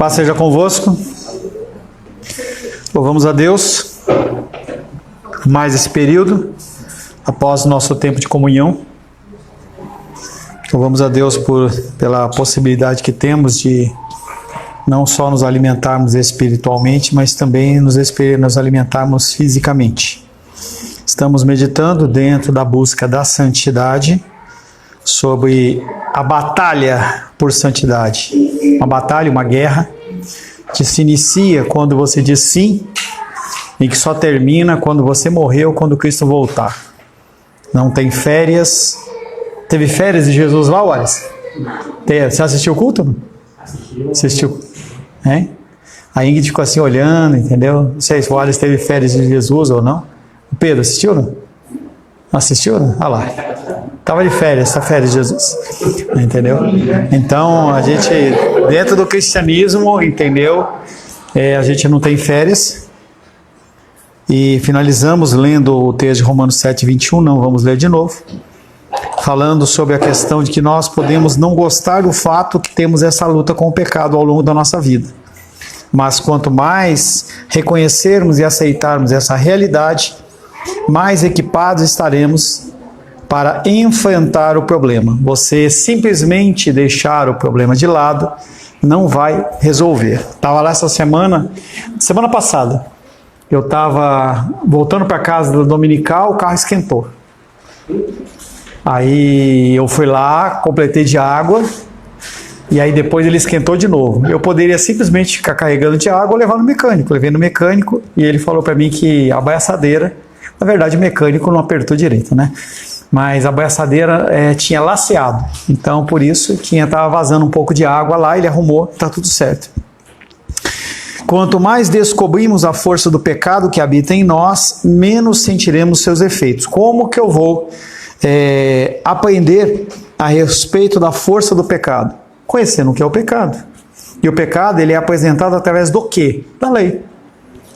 Paz seja convosco. Louvamos a Deus mais esse período, após o nosso tempo de comunhão. Louvamos a Deus pela possibilidade que temos de não só nos alimentarmos espiritualmente, mas também nos alimentarmos fisicamente. Estamos meditando dentro da busca da santidade, sobre a batalha por santidade. Uma batalha, uma guerra, que se inicia quando você diz sim, e que só termina quando você morreu, quando Cristo voltar. Não tem férias. Teve férias de Jesus lá, Wallace? Você assistiu o culto? Assistiu. É? A Ingrid ficou assim olhando, entendeu? Não sei se o Wallace teve férias de Jesus ou não. O Pedro assistiu, não? Assistiu, não? Olha lá. Estava de férias, está férias de Jesus. Entendeu? Então, a gente, dentro do cristianismo, entendeu? A gente não tem férias. E finalizamos lendo o texto de Romanos 7, 21, não vamos ler de novo. Falando sobre a questão de que nós podemos não gostar do fato que temos essa luta com o pecado ao longo da nossa vida. Mas quanto mais reconhecermos e aceitarmos essa realidade, mais equipados estaremos para enfrentar o problema. Você simplesmente deixar o problema de lado não vai resolver. Estava lá essa semana passada, eu estava voltando para casa do dominical, o carro esquentou. Aí eu fui lá, completei de água, e aí depois ele esquentou de novo. Eu poderia simplesmente ficar carregando de água ou levar no mecânico. Levei no mecânico e ele falou para mim que a baiaçadeira, na verdade o mecânico não apertou direito, né? Mas a baiaçadeira tinha laceado, então por isso estava vazando um pouco de água lá, ele arrumou, está tudo certo. Quanto mais descobrimos a força do pecado que habita em nós, menos sentiremos seus efeitos. Como que eu vou aprender a respeito da força do pecado? Conhecendo o que é o pecado. E o pecado, ele é apresentado através do quê? Da lei.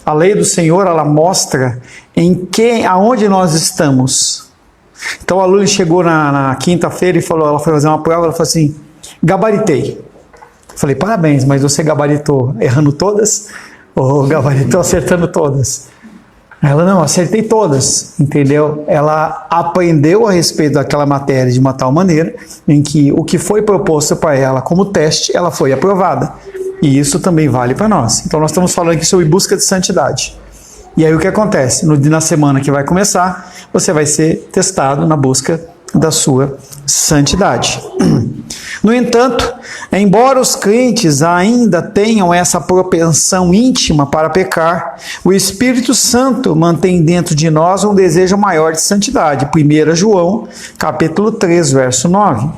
A lei do Senhor, ela mostra aonde nós estamos. Então a Luli chegou na quinta-feira e ela foi fazer uma prova, ela falou assim, gabaritei. Falei, parabéns, mas você gabaritou errando todas ou gabaritou acertando todas? Ela, não, acertei todas, entendeu? Ela aprendeu a respeito daquela matéria de uma tal maneira em que o que foi proposto para ela como teste, ela foi aprovada. E isso também vale para nós. Então nós estamos falando aqui sobre busca de santidade. E aí o que acontece? Na semana que vai começar, você vai ser testado na busca da sua santidade. No entanto, embora os crentes ainda tenham essa propensão íntima para pecar, o Espírito Santo mantém dentro de nós um desejo maior de santidade. 1 João, capítulo 3, verso 9.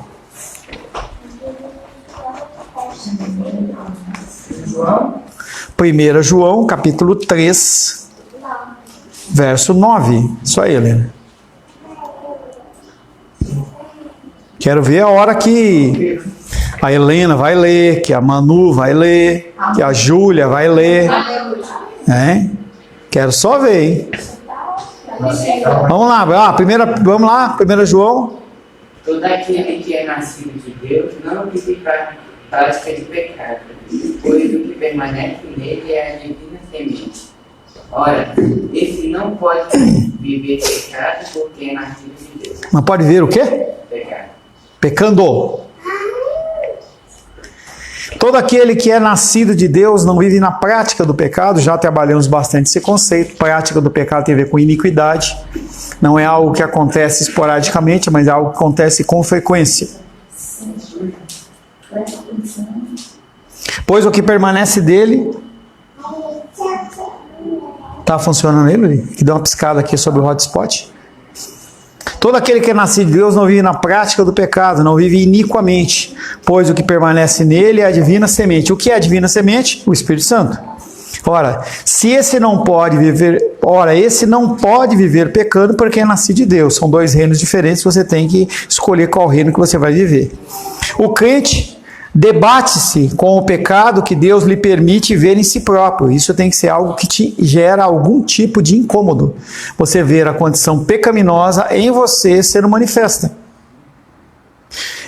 1 João, capítulo 3, verso 9. Só ele. Quero ver a hora que a Helena vai ler, que a Manu vai ler, que a Júlia vai ler. Quero só ver, hein? Vamos lá, vamos lá, 1 João. Todo aquele que é nascido de Deus não vive prática de pecado, pois o que permanece nele é a divina semente. Ora, esse não pode viver pecado porque é nascido de Deus. Não pode ver o quê? Pecado. Pecando. Todo aquele que é nascido de Deus não vive na prática do pecado. Já trabalhamos bastante esse conceito. Prática do pecado tem a ver com iniquidade. Não é algo que acontece esporadicamente, mas é algo que acontece com frequência. Pois o que permanece dele... Está funcionando ele? Que dá uma piscada aqui sobre o hotspot. Todo aquele que é nascido de Deus não vive na prática do pecado, não vive iniquamente, pois o que permanece nele é a divina semente. O que é a divina semente? O Espírito Santo. Ora, esse não pode viver pecando porque é nascido de Deus. São dois reinos diferentes, você tem que escolher qual reino que você vai viver. O crente debate-se com o pecado que Deus lhe permite ver em si próprio. Isso tem que ser algo que te gera algum tipo de incômodo. Você ver a condição pecaminosa em você sendo manifesta.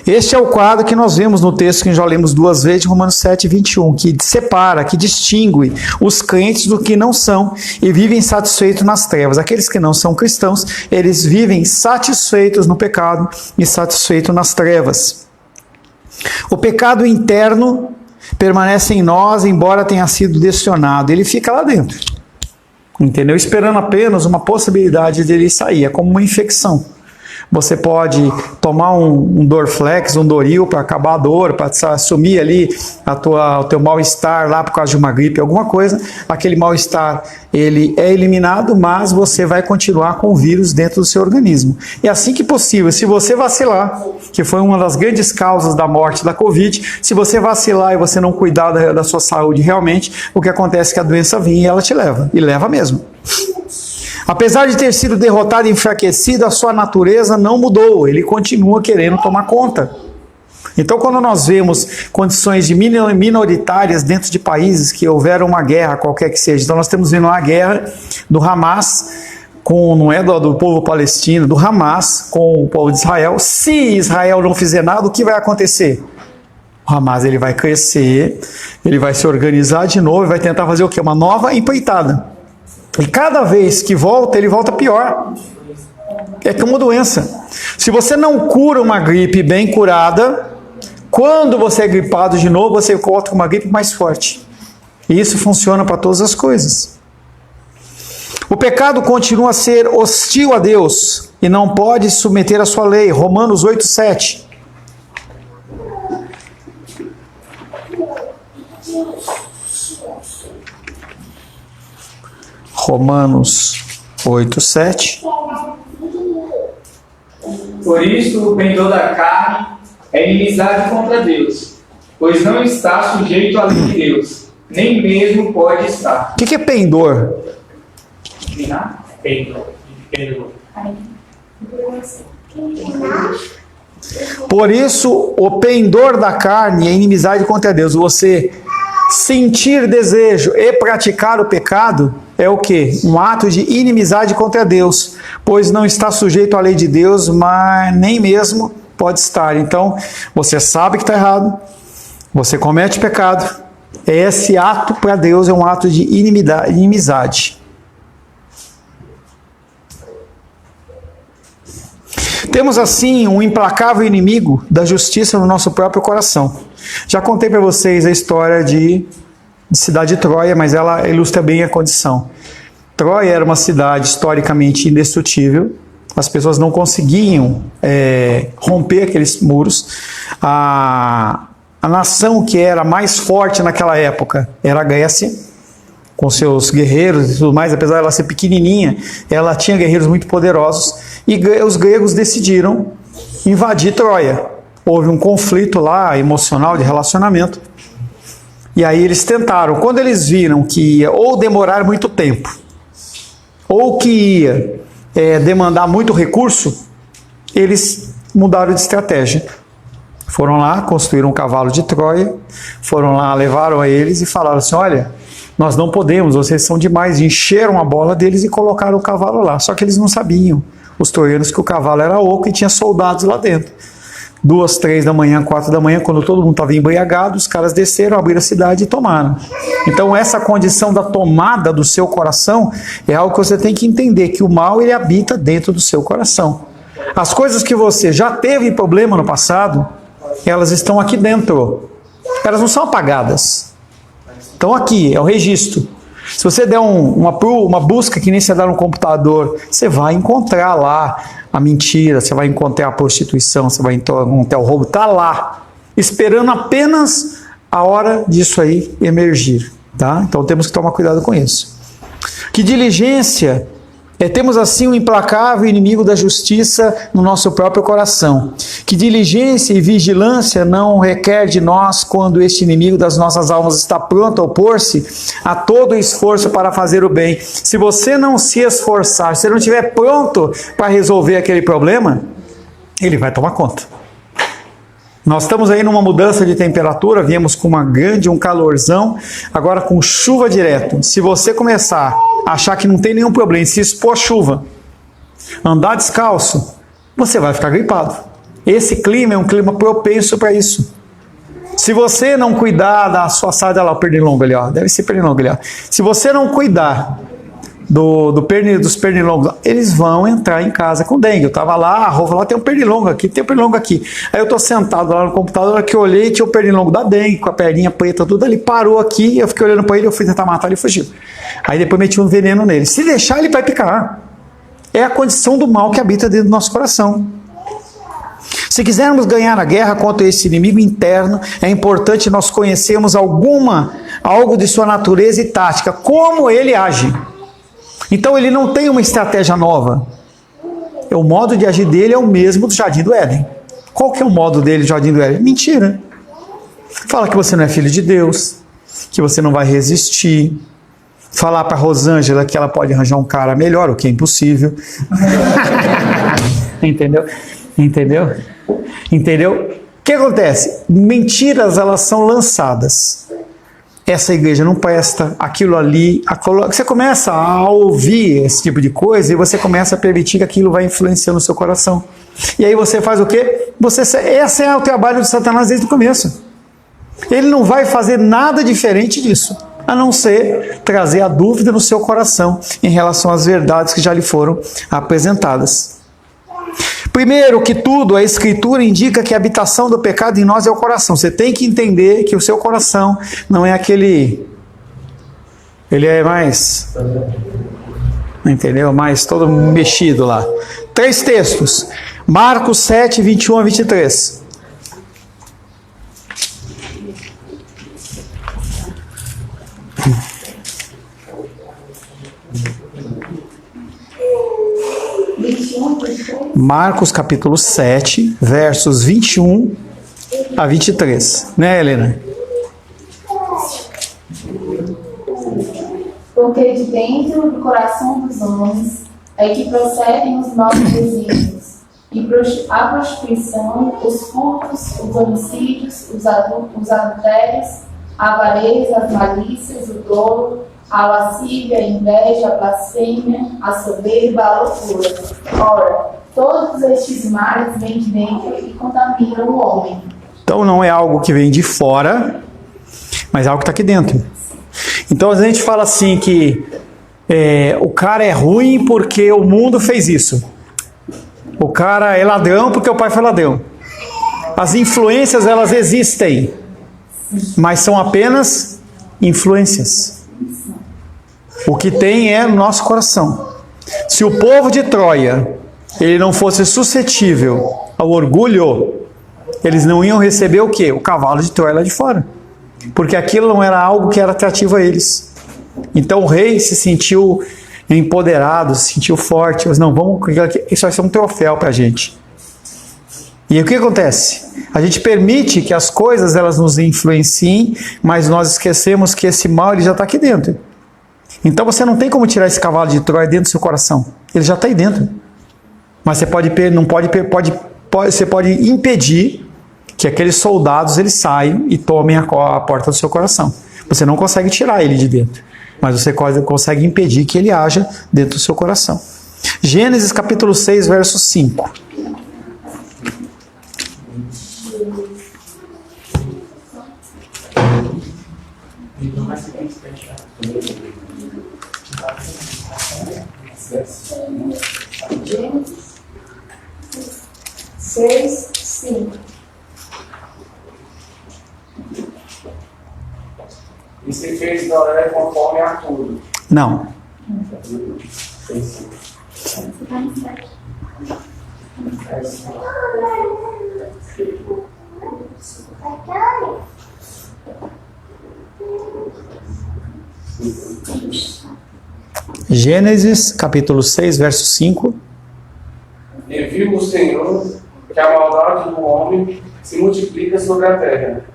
Este é o quadro que nós vemos no texto que já lemos 2 vezes, de Romanos 7, 21, que separa, que distingue os crentes do que não são e vivem satisfeitos nas trevas. Aqueles que não são cristãos, eles vivem satisfeitos no pecado e satisfeitos nas trevas. O pecado interno permanece em nós, embora tenha sido decionado. Ele fica lá dentro, entendeu? Esperando apenas uma possibilidade dele sair. É como uma infecção. Você pode tomar um Dorflex, um Doril para acabar a dor, para assumir ali o teu mal-estar lá por causa de uma gripe, alguma coisa. Aquele mal-estar, ele é eliminado, mas você vai continuar com o vírus dentro do seu organismo. E assim que possível, se você vacilar, que foi uma das grandes causas da morte da Covid, se você vacilar e você não cuidar da sua saúde realmente, o que acontece é que a doença vem e ela te leva, e leva mesmo. Apesar de ter sido derrotado e enfraquecido, a sua natureza não mudou, ele continua querendo tomar conta. Então, quando nós vemos condições de minoritárias dentro de países que houveram uma guerra, qualquer que seja, então nós estamos vendo uma guerra do Hamas, não é do povo palestino, do Hamas com o povo de Israel. Se Israel não fizer nada, o que vai acontecer? O Hamas ele vai crescer, ele vai se organizar de novo e vai tentar fazer o quê? Uma nova empreitada. E cada vez que volta, ele volta pior. É como doença. Se você não cura uma gripe bem curada, quando você é gripado de novo, você volta com uma gripe mais forte. E isso funciona para todas as coisas. O pecado continua a ser hostil a Deus e não pode se submeter à sua lei. Romanos 8, 7. Romanos 8, 7. Por isso, o pendor da carne é inimizade contra Deus, pois não está sujeito à lei de Deus, nem mesmo pode estar. O que é pendor? Pendor. Por isso, o pendor da carne é inimizade contra Deus. Você sentir desejo e praticar o pecado é o quê? Um ato de inimizade contra Deus, pois não está sujeito à lei de Deus, mas nem mesmo pode estar. Então, você sabe que está errado, você comete pecado, esse ato para Deus é um ato de inimizade. Temos assim um implacável inimigo da justiça no nosso próprio coração. Já contei para vocês a história de cidade de Troia, mas ela ilustra bem a condição. Troia era uma cidade historicamente indestrutível, as pessoas não conseguiam romper aqueles muros. A nação que era mais forte naquela época era a Grécia, com seus guerreiros e tudo mais. Apesar de ela ser pequenininha, ela tinha guerreiros muito poderosos, e os gregos decidiram invadir Troia. Houve um conflito lá, emocional, de relacionamento, e aí eles tentaram. Quando eles viram que ia ou demorar muito tempo, ou que ia demandar muito recurso, eles mudaram de estratégia. Foram lá, construíram um cavalo de Troia, foram lá, levaram a eles e falaram assim: olha, nós não podemos, vocês são demais. Encheram a bola deles e colocaram o cavalo lá. Só que eles não sabiam, os troianos, que o cavalo era oco e tinha soldados lá dentro. 2, 3 da manhã, 4 da manhã, quando todo mundo estava embriagado, os caras desceram, abriram a cidade e tomaram. Então essa condição da tomada do seu coração é algo que você tem que entender, que o mal ele habita dentro do seu coração. As coisas que você já teve problema no passado, elas estão aqui dentro. Elas não são apagadas. Estão aqui, é o registro. Se você der uma busca que nem você dá no computador, você vai encontrar lá a mentira, você vai encontrar a prostituição, você vai encontrar o roubo, está lá, esperando apenas a hora disso aí emergir, tá? Então temos que tomar cuidado com isso. Que diligência! Temos assim um implacável inimigo da justiça no nosso próprio coração. Que diligência e vigilância não requer de nós quando este inimigo das nossas almas está pronto a opor-se a todo esforço para fazer o bem. Se você não se esforçar, se você não estiver pronto para resolver aquele problema, ele vai tomar conta. Nós estamos aí numa mudança de temperatura, viemos com um calorzão, agora com chuva direto. Se você começar a achar que não tem nenhum problema, se expor à chuva, andar descalço, você vai ficar gripado. Esse clima é um clima propenso para isso. Se você não cuidar da sua saúde, lá o pernilongo ali, ó, deve ser pernilongo ali, ó. Se você não cuidar dos pernilongos, eles vão entrar em casa com dengue. Eu estava lá, vou falar, tem um pernilongo aqui, tem um pernilongo aqui. Aí eu estou sentado lá no computador, na hora que eu olhei, tinha o pernilongo da dengue, com a perninha preta, tudo, ele parou aqui, eu fiquei olhando para ele, eu fui tentar matar ele e fugiu. Aí depois meti um veneno nele. Se deixar, ele vai picar. É a condição do mal que habita dentro do nosso coração. Se quisermos ganhar a guerra contra esse inimigo interno, é importante nós conhecermos algo de sua natureza e tática, como ele age. Então ele não tem uma estratégia nova. O modo de agir dele é o mesmo do Jardim do Éden. Qual que é o modo dele do Jardim do Éden? Mentira. Fala que você não é filho de Deus, que você não vai resistir. Falar para Rosângela que ela pode arranjar um cara melhor, o que é impossível. Entendeu? O que acontece? Mentiras, elas são lançadas. Essa igreja não presta, aquilo ali. Você começa a ouvir esse tipo de coisa e você começa a permitir que aquilo vai influenciando o seu coração. E aí você faz o quê? Esse é o trabalho de Satanás desde o começo. Ele não vai fazer nada diferente disso, a não ser trazer a dúvida no seu coração em relação às verdades que já lhe foram apresentadas. Primeiro que tudo, a Escritura indica que a habitação do pecado em nós é o coração. Você tem que entender que o seu coração não é aquele... Ele é mais... Entendeu? Mais todo mexido lá. 3 textos. Marcos 7, 21 a 23. Marcos capítulo 7, versos 21 a 23. Né, Helena? Porque de dentro do coração dos homens é que procedem os maus desígnios, e a prostituição, os furtos, os homicídios, os adultérios, a avareza, as malícias, o dolo, a lascívia, a inveja, a blasfêmia, a soberba, a loucura. Ora, todos estes males vêm de dentro e contaminam o homem. Então não é algo que vem de fora, mas é algo que está aqui dentro. Então a gente fala assim que o cara é ruim porque o mundo fez isso. O cara é ladrão porque o pai foi ladrão. As influências, elas existem, mas são apenas influências. O que tem é no nosso coração. Se o povo de Troia ele não fosse suscetível ao orgulho, eles não iam receber o quê? O cavalo de Troia lá de fora. Porque aquilo não era algo que era atrativo a eles. Então o rei se sentiu empoderado, se sentiu forte. Mas não, isso vai ser um troféu para a gente. E o que acontece? A gente permite que as coisas elas nos influenciem, mas nós esquecemos que esse mal ele já está aqui dentro. Então você não tem como tirar esse cavalo de Troia dentro do seu coração. Ele já está aí dentro. Mas você você pode impedir que aqueles soldados eles saiam e tomem a porta do seu coração. Você não consegue tirar ele de dentro, mas você consegue impedir que ele haja dentro do seu coração. Gênesis capítulo 6, verso 5. Gênesis 6, 5. E se fez Noé conforme a tudo. Não. Gênesis capítulo 6, verso 5. E viu o Senhor que a maldade do homem se multiplica sobre a terra,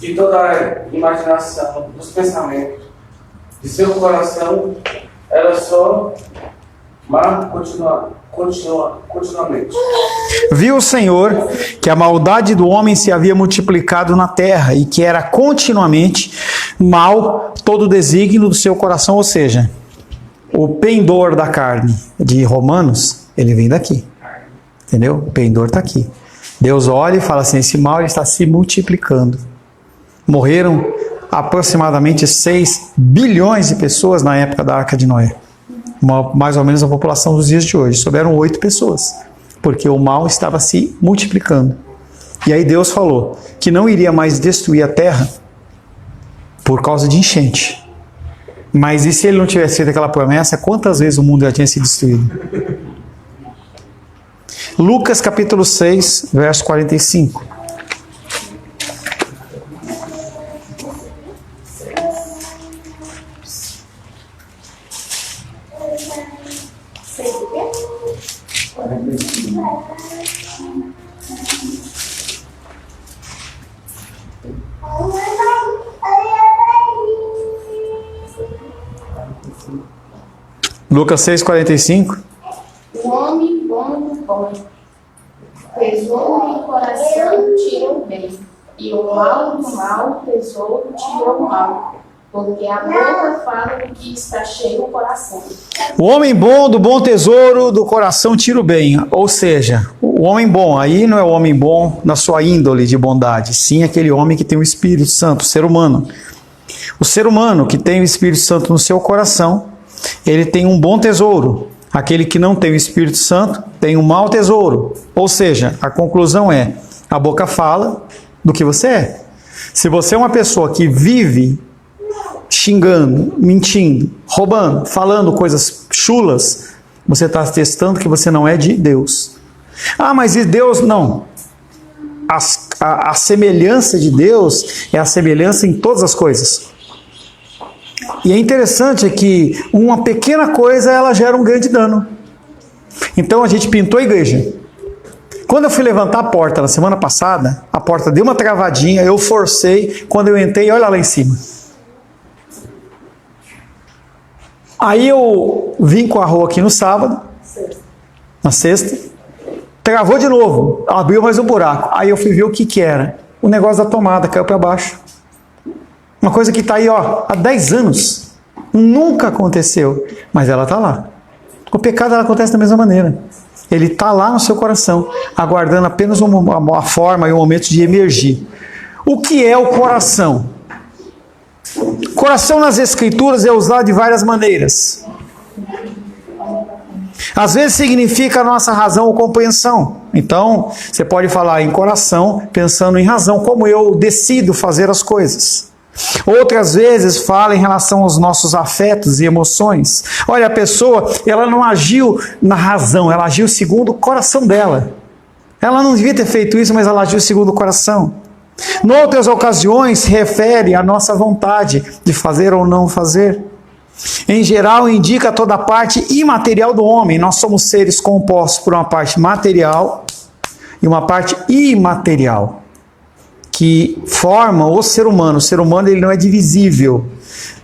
e toda a imaginação dos pensamentos de seu coração era só má continuamente. Viu o Senhor que a maldade do homem se havia multiplicado na terra e que era continuamente mal todo o desígnio do seu coração, ou seja, o pendor da carne de Romanos, ele vem daqui. Entendeu? O pendor está aqui. Deus olha e fala assim, esse mal ele está se multiplicando. Morreram aproximadamente 6 bilhões de pessoas na época da Arca de Noé. Mais ou menos a população dos dias de hoje. Souberam 8 pessoas, porque o mal estava se multiplicando. E aí Deus falou que não iria mais destruir a terra por causa de enchente. Mas e se ele não tivesse feito aquela promessa, quantas vezes o mundo já tinha sido destruído? Lucas capítulo 6, verso 45. Lucas 6,45. O homem bom do bom, tesouro do coração tira o bem, e o mal do mal, tesouro tira o mal, porque a boca fala do que está cheio o coração. O homem bom do bom tesouro do coração tira o bem. Ou seja, o homem bom, aí não é o homem bom na sua índole de bondade, sim aquele homem que tem o Espírito Santo, o ser humano. O ser humano que tem o Espírito Santo no seu coração, ele tem um bom tesouro. Aquele que não tem o Espírito Santo tem um mau tesouro. Ou seja, a conclusão é, a boca fala do que você é. Se você é uma pessoa que vive xingando, mentindo, roubando, falando coisas chulas, você está testando que você não é de Deus. Ah, mas e Deus? Não. A semelhança de Deus é a semelhança em todas as coisas. E é interessante que uma pequena coisa ela gera um grande dano. Então a gente pintou a igreja. Quando eu fui levantar a porta na semana passada, a porta deu uma travadinha, eu forcei, quando eu entrei, olha lá em cima. Aí eu vim com a rua aqui no sábado, na sexta, travou de novo, abriu mais um buraco. Aí eu fui ver o que era. O negócio da tomada caiu para baixo. Uma coisa que está aí há 10 anos. Nunca aconteceu, mas ela está lá. O pecado ela acontece da mesma maneira. Ele está lá no seu coração, aguardando apenas uma forma e um momento de emergir. O que é o coração? Coração nas Escrituras é usado de várias maneiras. Às vezes significa a nossa razão ou compreensão. Então, você pode falar em coração pensando em razão, como eu decido fazer as coisas. Outras vezes fala em relação aos nossos afetos e emoções. Olha, a pessoa, ela não agiu na razão, ela agiu segundo o coração dela. Ela não devia ter feito isso, mas ela agiu segundo o coração. Em outras ocasiões, se refere à nossa vontade de fazer ou não fazer. Em geral, indica toda a parte imaterial do homem. Nós somos seres compostos por uma parte material e uma parte imaterial, que forma o ser humano. O ser humano ele não é divisível.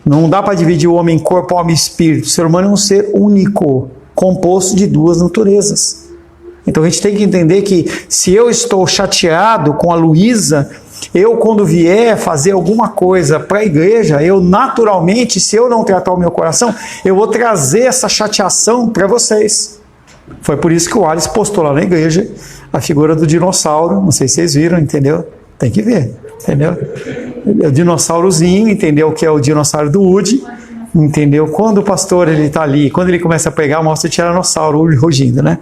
Não dá para dividir o homem em corpo, alma e espírito. O ser humano é um ser único, composto de duas naturezas. Então a gente tem que entender que se eu estou chateado com a Luísa, eu quando vier fazer alguma coisa para a igreja, eu naturalmente, se eu não tratar o meu coração, eu vou trazer essa chateação para vocês. Foi por isso que o Alice postou lá na igreja a figura do dinossauro. Não sei se vocês viram, entendeu? Tem que ver, entendeu? O dinossaurozinho, entendeu? Que é o dinossauro do Woody, entendeu? Quando o pastor ele está ali, quando ele começa a pregar, mostra o tiranossauro rugindo, né?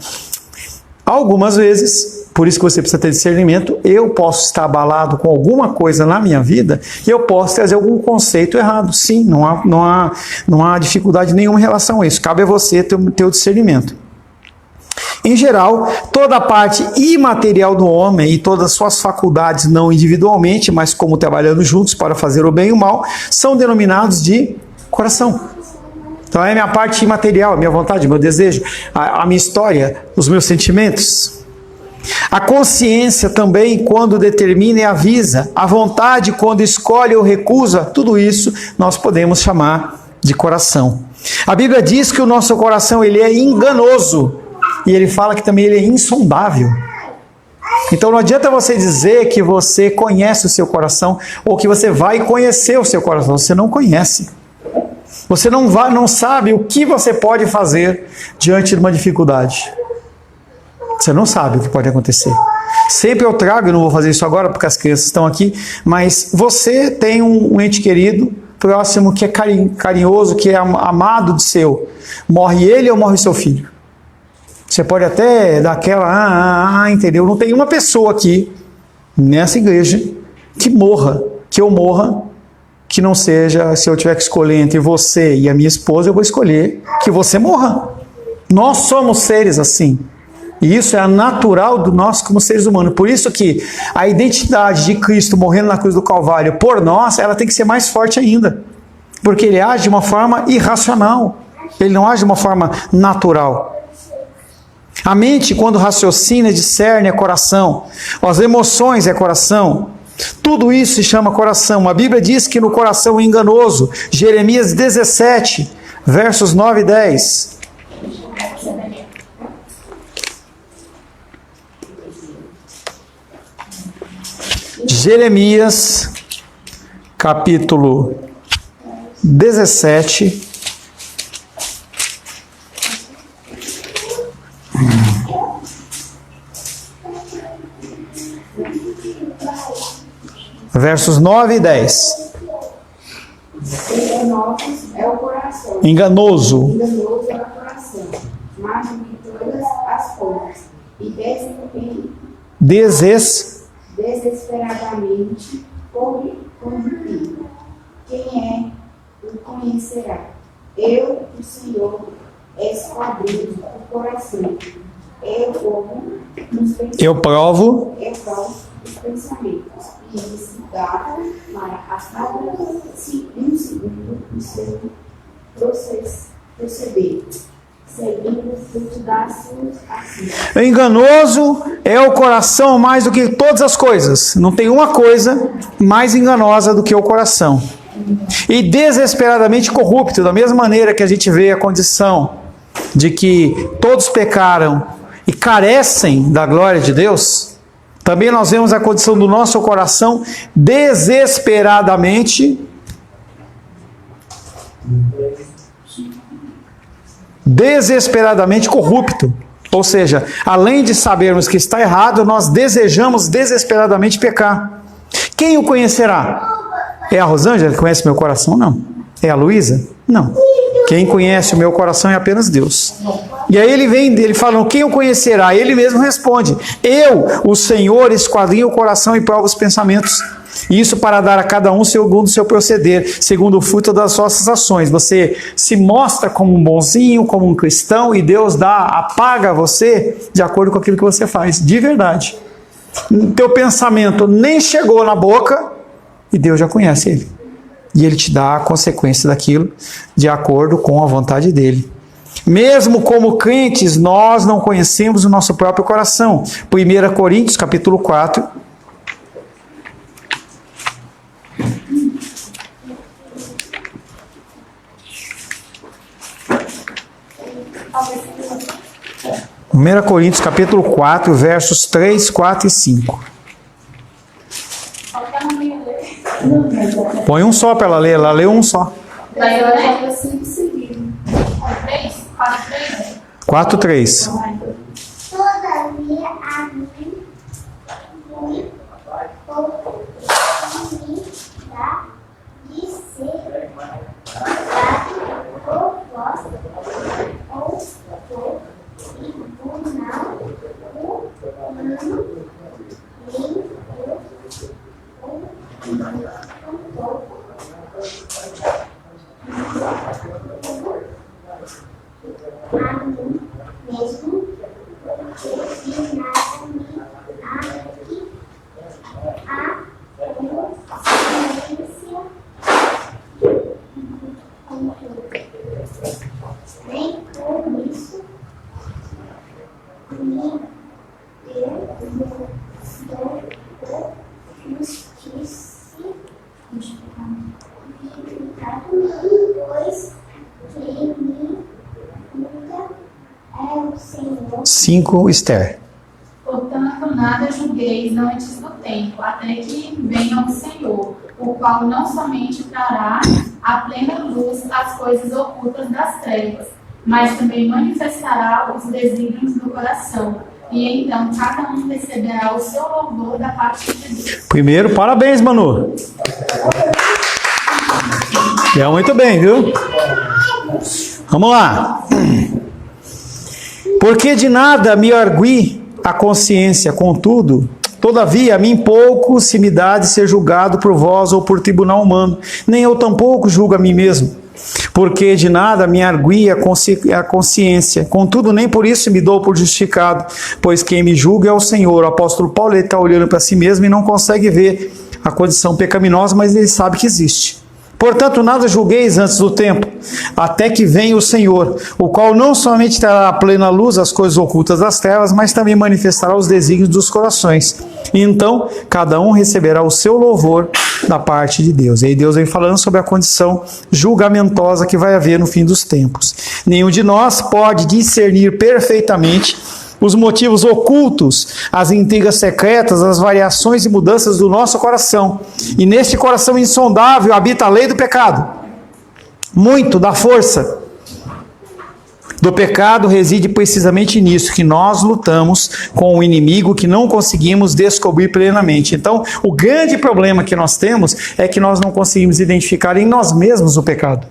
Algumas vezes, por isso que você precisa ter discernimento, eu posso estar abalado com alguma coisa na minha vida e eu posso trazer algum conceito errado. Sim, não há dificuldade nenhuma em relação a isso. Cabe a você ter o discernimento. Em geral, toda a parte imaterial do homem e todas as suas faculdades, não individualmente, mas como trabalhando juntos para fazer o bem e o mal, são denominados de coração. Então é a minha parte imaterial, a minha vontade, o meu desejo, a minha história, os meus sentimentos. A consciência também, quando determina e avisa. A vontade, quando escolhe ou recusa. Tudo isso nós podemos chamar de coração. A Bíblia diz que o nosso coração ele é enganoso. E ele fala que também ele é insondável. Então não adianta você dizer que você conhece o seu coração ou que você vai conhecer o seu coração. Você não conhece. Você não sabe o que você pode fazer diante de uma dificuldade. Você não sabe o que pode acontecer. Sempre eu trago, eu não vou fazer isso agora porque as crianças estão aqui, mas você tem um ente querido, próximo, que é carinhoso, que é amado de seu. Morre ele ou morre seu filho? Você pode até dar aquela, entendeu? Não tem uma pessoa aqui, nessa igreja, que morra, que eu morra, que não seja, se eu tiver que escolher entre você e a minha esposa, eu vou escolher que você morra. Nós somos seres assim. E isso é a natural do nós como seres humanos. Por isso que a identidade de Cristo morrendo na cruz do Calvário por nós, ela tem que ser mais forte ainda. Porque ele age de uma forma irracional. Ele não age de uma forma natural. A mente, quando raciocina, discerne, é coração. As emoções é coração. Tudo isso se chama coração. A Bíblia diz que no coração é enganoso. Jeremias 17, versos 9 e 10. Jeremias, capítulo 17, versos 9 e 10. É o coração. Enganoso. Enganoso é o coração, mais do que todas as coisas, e desesperadamente corrompido. Quem o conhecerá? Eu, o Senhor, esquadrinho o coração. Eu provo os pensamentos, e eles dá para as palavras um segundo o seu proceder, seguindo o fruto das suas ações. Enganoso é o coração mais do que todas as coisas. Não tem uma coisa mais enganosa do que o coração. E desesperadamente corrupto, da mesma maneira que a gente vê a condição de que todos pecaram e carecem da glória de Deus, também nós vemos a condição do nosso coração desesperadamente corrupto. Ou seja, além de sabermos que está errado, nós desejamos desesperadamente pecar. Quem o conhecerá? É a Rosângela que conhece meu coração? Não. É a Luísa? Não. Quem conhece o meu coração é apenas Deus. E aí ele fala, quem o conhecerá? Ele mesmo responde, eu, o Senhor, esquadrinho o coração e provo os pensamentos. Isso para dar a cada um segundo o seu proceder, segundo o fruto das vossas ações. Você se mostra como um bonzinho, como um cristão, e Deus apaga você de acordo com aquilo que você faz, de verdade. Teu pensamento nem chegou na boca, e Deus já conhece ele. E ele te dá a consequência daquilo de acordo com a vontade dele. Mesmo como crentes, nós não conhecemos o nosso próprio coração. 1 Coríntios, capítulo 4. Primeira Coríntios, capítulo 4, versos 3, 4 e 5. Põe um só para ela ler, ela leu um só. Mas eu já 5 seguidos. 4, 3. Todavia, a mim me dá de ser dado por vós, ou por e por não humano, nem a mim mesmo, porque de nada me a consciência nem por isso me deu justiça, pois que me nunca é o Senhor. 5, Esther. Portanto, nada julgueis antes do tempo, até que venha o Senhor, o qual não somente trará à plena luz as coisas ocultas das trevas, mas também manifestará os desígnios do coração. e então cada um receberá o seu louvor da parte de Deus. Primeiro, parabéns, Manu. É muito bem, viu? Vamos lá. Porque de nada me argui a consciência, contudo, todavia, a mim pouco se me dá de ser julgado por vós ou por tribunal humano, nem eu tampouco julgo a mim mesmo. Porque de nada me argui a consciência, contudo, nem por isso me dou por justificado, pois quem me julga é o Senhor. O apóstolo Paulo está olhando para si mesmo e não consegue ver a condição pecaminosa, mas ele sabe que existe. Portanto, nada julgueis antes do tempo, até que venha o Senhor, o qual não somente trará à plena luz as coisas ocultas das trevas, mas também manifestará os desígnios dos corações. E então, cada um receberá o seu louvor da parte de Deus. E aí Deus vem falando sobre a condição julgamentosa que vai haver no fim dos tempos. Nenhum de nós pode discernir perfeitamente os motivos ocultos, as intrigas secretas, as variações e mudanças do nosso coração. E neste coração insondável habita a lei do pecado. Muito da força do pecado reside precisamente nisso, que nós lutamos com o inimigo que não conseguimos descobrir plenamente. Então, o grande problema que nós temos é que nós não conseguimos identificar em nós mesmos o pecado.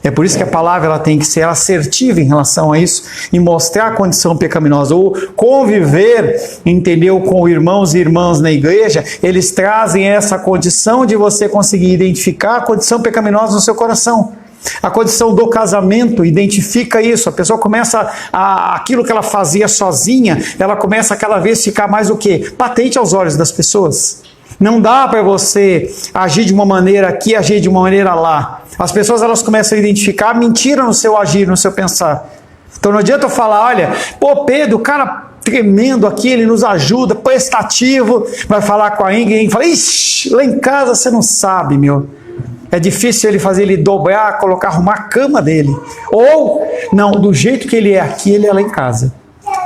É por isso que a palavra ela tem que ser assertiva em relação a isso e mostrar a condição pecaminosa. Ou conviver, entendeu, com irmãos e irmãs na igreja, eles trazem essa condição de você conseguir identificar a condição pecaminosa no seu coração. A condição do casamento identifica isso. A pessoa começa aquilo que ela fazia sozinha, ela começa a cada vez ficar mais o quê? Patente aos olhos das pessoas. Não dá para você agir de uma maneira aqui, agir de uma maneira lá. As pessoas elas começam a identificar mentira no seu agir, no seu pensar. Então não adianta eu falar, olha, pô, Pedro, o cara tremendo aqui, ele nos ajuda, prestativo, vai falar com a Ingrid e fala, ixi, lá em casa você não sabe, meu. É difícil ele fazer ele dobrar, colocar, arrumar a cama dele. Ou, não, do jeito que ele é aqui, ele é lá em casa.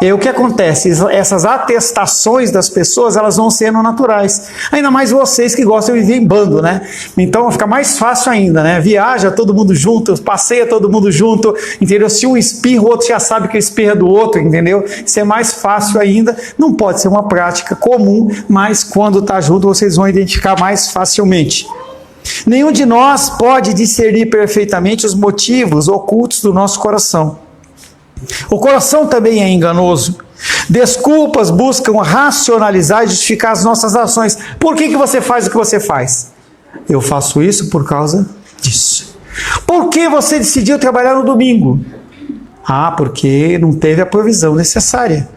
E aí o que acontece? Essas atestações das pessoas, elas vão sendo naturais. Ainda mais vocês que gostam de viver em bando, né? Então fica mais fácil ainda, né? Viaja todo mundo junto, passeia todo mundo junto, entendeu? Se um espirra, o outro já sabe que espirra do outro, entendeu? Isso é mais fácil ainda. Não pode ser uma prática comum, mas quando está junto vocês vão identificar mais facilmente. Nenhum de nós pode discernir perfeitamente os motivos ocultos do nosso coração. O coração também é enganoso. Desculpas buscam racionalizar e justificar as nossas ações. Por que você faz o que você faz? Eu faço isso por causa disso. Por que você decidiu trabalhar no domingo? Ah, porque não teve a provisão necessária.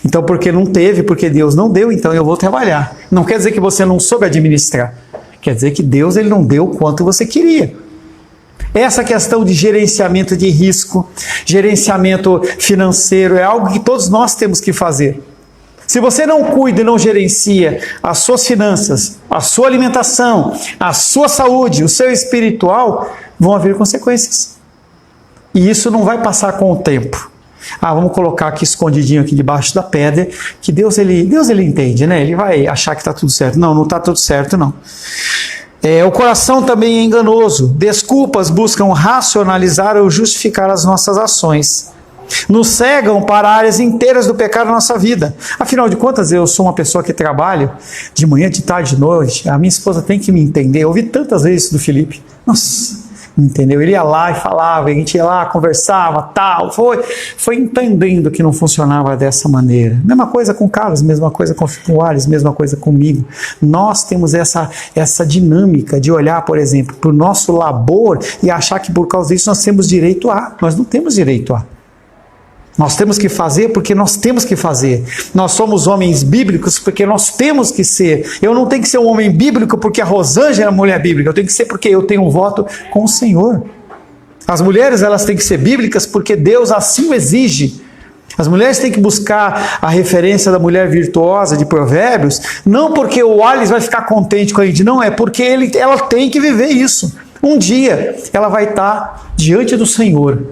Então, porque não teve, porque Deus não deu, então eu vou trabalhar. Não quer dizer que você não soube administrar. Quer dizer que Deus ele não deu o quanto você queria. Essa questão de gerenciamento de risco, gerenciamento financeiro, é algo que todos nós temos que fazer. Se você não cuida e não gerencia as suas finanças, a sua alimentação, a sua saúde, o seu espiritual, vão haver consequências. E isso não vai passar com o tempo. Ah, vamos colocar aqui escondidinho aqui debaixo da pedra, que Deus ele entende, né? Ele vai achar que está tudo certo. Não, não está tudo certo, não. O coração também é enganoso. Desculpas buscam racionalizar ou justificar as nossas ações. Nos cegam para áreas inteiras do pecado na nossa vida. Afinal de contas, eu sou uma pessoa que trabalho de manhã, de tarde, de noite. A minha esposa tem que me entender. Eu ouvi tantas vezes isso do Felipe. Nossa, entendeu? Ele ia lá e falava, a gente ia lá, conversava, tal. Foi entendendo que não funcionava dessa maneira. Mesma coisa com o Carlos, mesma coisa com o Ares, mesma coisa comigo. Nós temos essa dinâmica de olhar, por exemplo, para o nosso labor e achar que por causa disso nós temos direito a. Nós não temos direito a. Nós temos que fazer porque nós temos que fazer. Nós somos homens bíblicos porque nós temos que ser. Eu não tenho que ser um homem bíblico porque a Rosângela é uma mulher bíblica. Eu tenho que ser porque eu tenho um voto com o Senhor. As mulheres elas têm que ser bíblicas porque Deus assim o exige. As mulheres têm que buscar a referência da mulher virtuosa de Provérbios, não porque o Alice vai ficar contente com a gente, não, é porque ela tem que viver isso. Um dia ela vai estar diante do Senhor.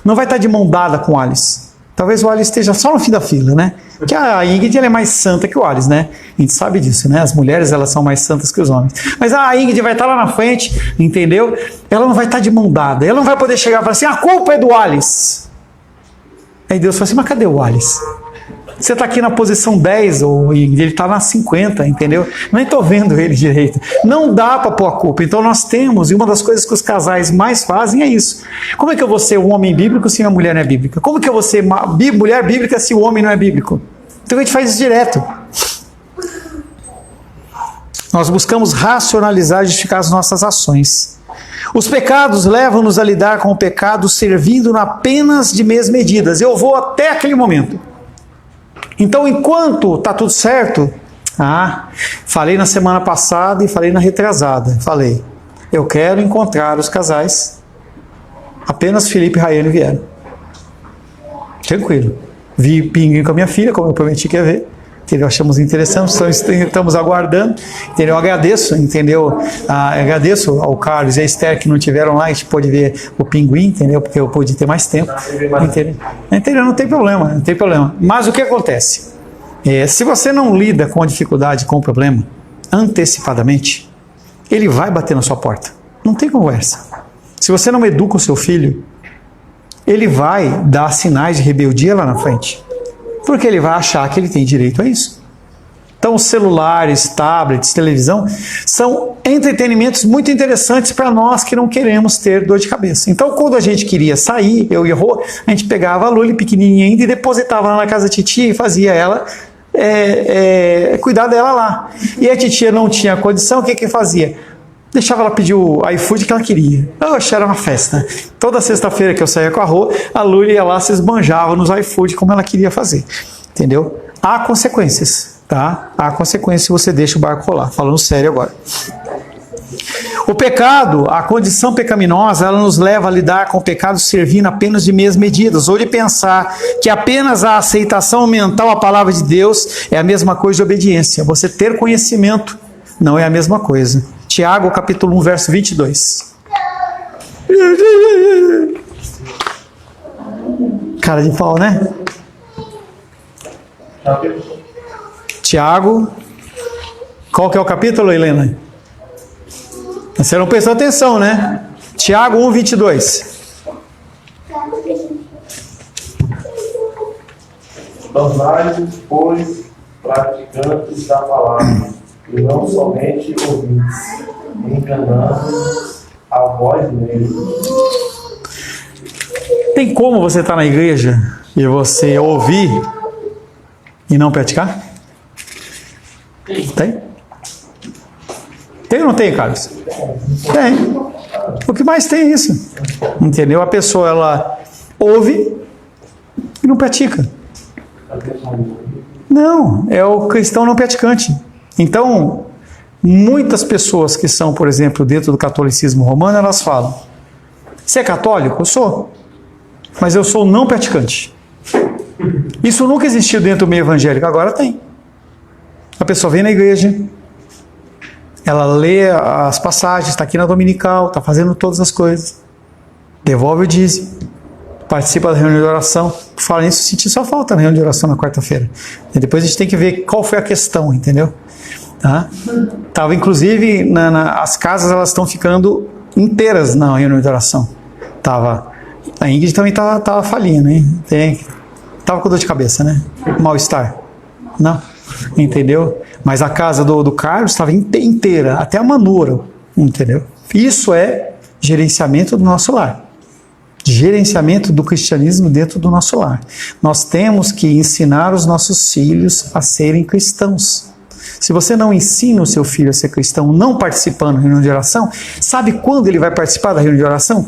Não vai estar de mão dada com o Alice. Talvez o Alice esteja só no fim da fila, né? Porque a Ingrid ela é mais santa que o Alice, né? A gente sabe disso, né? As mulheres elas são mais santas que os homens. Mas a Ingrid vai estar lá na frente, entendeu? Ela não vai estar de mão dada. Ela não vai poder chegar e falar assim, a culpa é do Alice. Aí Deus fala assim, mas cadê o Alice? Você está aqui na posição 10 e ele está na 50, entendeu? Nem estou vendo ele direito. Não dá para pôr a culpa. Então nós temos, e uma das coisas que os casais mais fazem é isso. Como é que eu vou ser um homem bíblico se a mulher não é bíblica? Como é que eu vou ser uma mulher bíblica se o homem não é bíblico? Então a gente faz isso direto. Nós buscamos racionalizar e justificar as nossas ações. Os pecados levam-nos a lidar com o pecado servindo apenas de meias medidas. Eu vou até aquele momento. Então, enquanto está tudo certo, falei na semana passada e falei na retrasada, eu quero encontrar os casais, apenas Felipe e Raiane vieram. Tranquilo. Vi pinguim com a minha filha, como eu prometi que ia ver. Entendeu? Achamos interessante, estamos aguardando, entendeu? Agradeço, entendeu? Agradeço ao Carlos e a Esther que não tiveram lá, a gente pôde ver o pinguim, entendeu? Porque eu pude ter mais tempo, entendeu? Não tem problema. Mas o que acontece? Se você não lida com a dificuldade, com o problema, antecipadamente, ele vai bater na sua porta. Não tem conversa. Se você não educa o seu filho, ele vai dar sinais de rebeldia lá na frente. Porque ele vai achar que ele tem direito a isso. Então, celulares, tablets, televisão, são entretenimentos muito interessantes para nós que não queremos ter dor de cabeça. Então, quando a gente queria sair, eu e a Rô, a gente pegava a Luli, pequenininha ainda, e depositava lá na casa da titia e fazia ela cuidar dela lá. E a titia não tinha condição, o que fazia? Deixava ela pedir o iFood que ela queria. Oxe, era uma festa. Toda sexta-feira que eu saía com a Rô, a Luli ia lá, se esbanjava nos iFood como ela queria fazer. Entendeu? Há consequências, tá? Há consequências se você deixa o barco rolar. Falando sério agora. O pecado, a condição pecaminosa, ela nos leva a lidar com o pecado servindo apenas de meias medidas, ou de pensar que apenas a aceitação mental à palavra de Deus é a mesma coisa de obediência. Você ter conhecimento não é a mesma coisa. Tiago, capítulo 1, verso 22. Cara de pau, né? Tiago, qual que é o capítulo, Helena? Você não prestou atenção, né? Tiago 1, 22. Tornai-vos, pois, praticantes da palavra, e não somente ouvintes, enganando a voz mesmo. Tem como você estar na igreja e você ouvir e não praticar? Tem? Tem ou não tem, Carlos? Tem. O que mais tem é isso. Entendeu? A pessoa, ela ouve e não pratica. Não, é o cristão não praticante. Então, muitas pessoas que são, por exemplo, dentro do catolicismo romano, elas falam: você é católico? Eu sou. Mas eu sou não praticante. Isso nunca existiu dentro do meio evangélico, agora tem. A pessoa vem na igreja, ela lê as passagens, está aqui na dominical, está fazendo todas as coisas, devolve o dízimo, participa da reunião de oração. Fala nisso, senti só falta na reunião de oração na quarta-feira. E depois a gente tem que ver qual foi a questão, entendeu? Tá? Tava, inclusive, as casas elas estão ficando inteiras na reunião de oração. A Ingrid também tava falhinha, né? Tava com dor de cabeça, né? Mal-estar. Não, entendeu? Mas a casa do Carlos estava inteira, até a manura, entendeu? Isso é gerenciamento do nosso lar. Gerenciamento do cristianismo dentro do nosso lar. Nós temos que ensinar os nossos filhos a serem cristãos. Se você não ensina o seu filho a ser cristão, não participando da reunião de oração, sabe quando ele vai participar da reunião de oração?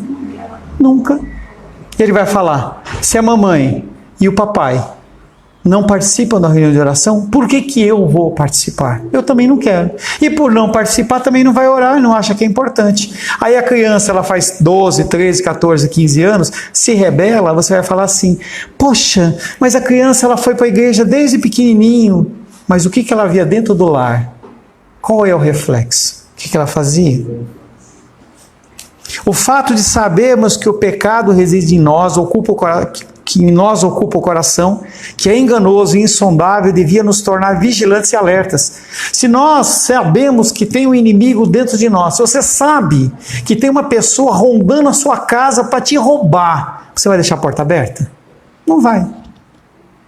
Nunca. Ele vai falar: se a mamãe e o papai não participam da reunião de oração, por que eu vou participar? Eu também não quero. E por não participar, também não vai orar, não acha que é importante. Aí a criança, ela faz 12, 13, 14, 15 anos, se rebela, você vai falar assim: poxa, mas a criança ela foi para a igreja desde pequenininho, mas o que ela via dentro do lar? Qual é o reflexo? O que ela fazia? O fato de sabermos que o pecado reside em nós, que em nós ocupa o coração, que é enganoso e insondável, devia nos tornar vigilantes e alertas. Se nós sabemos que tem um inimigo dentro de nós, se você sabe que tem uma pessoa rondando a sua casa para te roubar, você vai deixar a porta aberta? Não vai.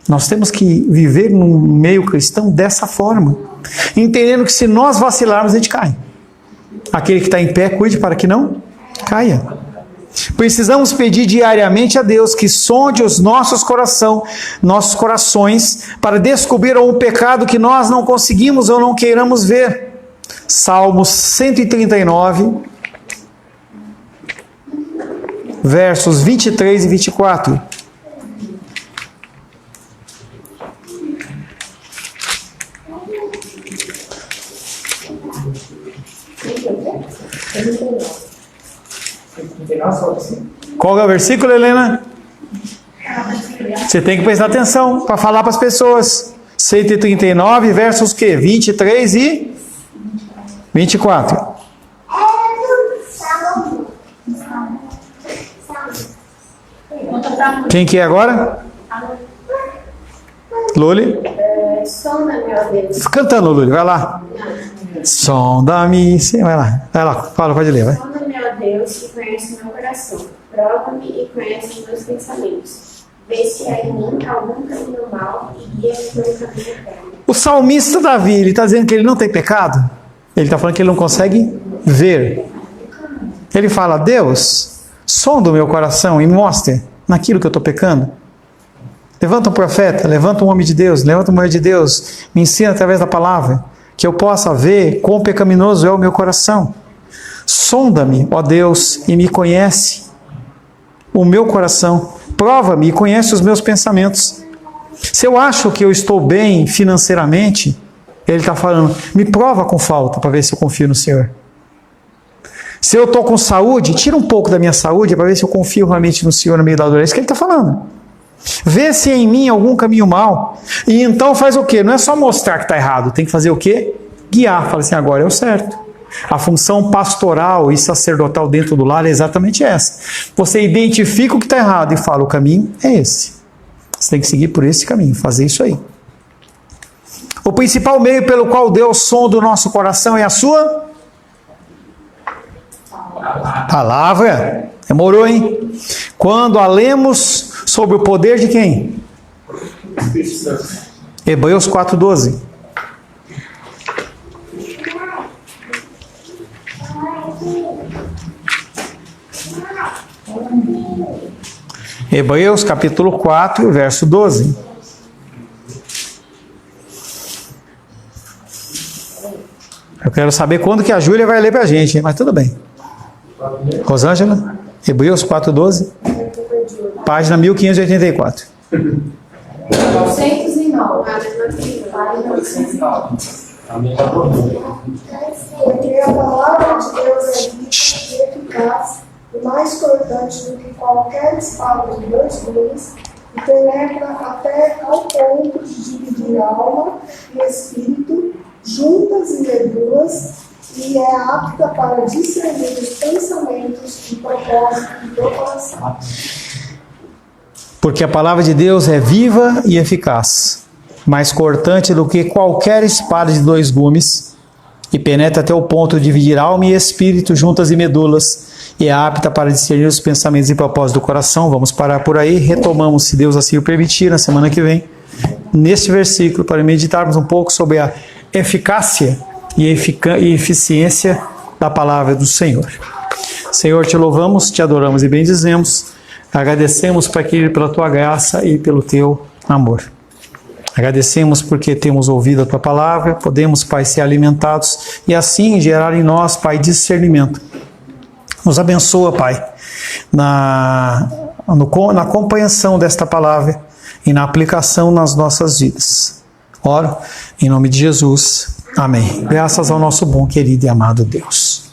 Nós temos que viver no meio cristão dessa forma, entendendo que se nós vacilarmos, a gente cai. Aquele que está em pé, cuide para que não caia. Precisamos pedir diariamente a Deus que sonde os nossos corações, para descobrir um pecado que nós não conseguimos ou não queiramos ver. Salmos 139, versos 23 e 24. Qual é o versículo, Helena? Você tem que prestar atenção para falar para as pessoas. 139, versos que? 23 e 24. Quem que é agora? Luli? Sonda-me, ó Deus. Cantando, Luli, vai lá. Sonda-me, sim, vai lá, fala, pode ler, vai. Sonda-me, ó Deus, que conhece meu coração. Prova-me e conhece os meus pensamentos. Vê se há em mim algum caminho mau e guia-me pelo caminho eterno. O salmista Davi, ele está dizendo que ele não tem pecado? Ele está falando que ele não consegue ver. Ele fala, Deus, sonda o meu coração e mostre naquilo que eu estou pecando. Levanta um profeta, levanta um homem de Deus, levanta uma mulher de Deus, me ensina através da palavra, que eu possa ver quão pecaminoso é o meu coração. Sonda-me, ó Deus, e me conhece o meu coração. Prova-me e conhece os meus pensamentos. Se eu acho que eu estou bem financeiramente, ele está falando, me prova com falta para ver se eu confio no Senhor. Se eu estou com saúde, tira um pouco da minha saúde para ver se eu confio realmente no Senhor no meio da dor. É isso que ele está falando. Vê se em mim algum caminho mau. E então faz o quê? Não é só mostrar que está errado. Tem que fazer o quê? Guiar. Fala assim, agora é o certo. A função pastoral e sacerdotal dentro do lar é exatamente essa. Você identifica o que está errado e fala, o caminho é esse. Você tem que seguir por esse caminho, fazer isso aí. O principal meio pelo qual Deus sonda o nosso coração é a sua palavra. Demorou, hein? Quando a lemos sobre o poder de quem? Hebreus 4:12. Hebreus capítulo 4, verso 12. Eu quero saber quando que a Júlia vai ler para a gente, mas tudo bem. Rosângela, Hebreus 4:12, página 1584. 909. Porque a palavra de Deus é viva e eficaz e mais cortante do que qualquer espada de dois gumes e penetra até ao ponto de dividir alma e espírito, juntas e medulas, e é apta para discernir os pensamentos e propósitos do coração. Porque a palavra de Deus é viva e eficaz, mais cortante do que qualquer espada de dois gumes, e penetra até o ponto de dividir alma e espírito, juntas e medulas, e é apta para discernir os pensamentos e propósitos do coração. Vamos parar por aí, retomamos, se Deus assim o permitir, na semana que vem, neste versículo, para meditarmos um pouco sobre a eficácia e eficiência da palavra do Senhor. Senhor, te louvamos, te adoramos e bendizemos, agradecemos pela tua graça e pelo teu amor. Agradecemos porque temos ouvido a tua palavra, podemos, Pai, ser alimentados e assim gerar em nós, Pai, discernimento. Nos abençoa, Pai, na compreensão desta palavra e na aplicação nas nossas vidas. Oro em nome de Jesus. Amém. Graças ao nosso bom, querido e amado Deus.